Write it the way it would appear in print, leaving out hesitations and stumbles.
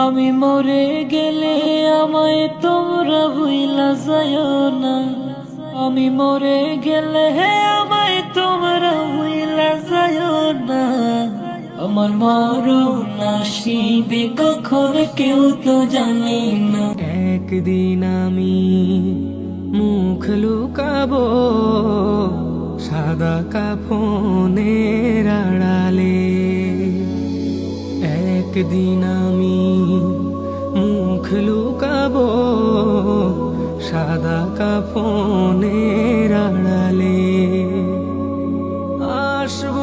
আমি মরে গেলে আমায় তোমরা ভুইলা যাইও না। আমি মরে গেলে আমায় তোমরা ভুইলা যাইও না। আমার মরণ আসিবে কখন কেউ তো জানে না। একদিন আমি মুখ লুকাবো সাদা কাফনের আড়ালে। একদিন আমি মুখ লুকাবো সাদা কাফনের আড়ালে। আসব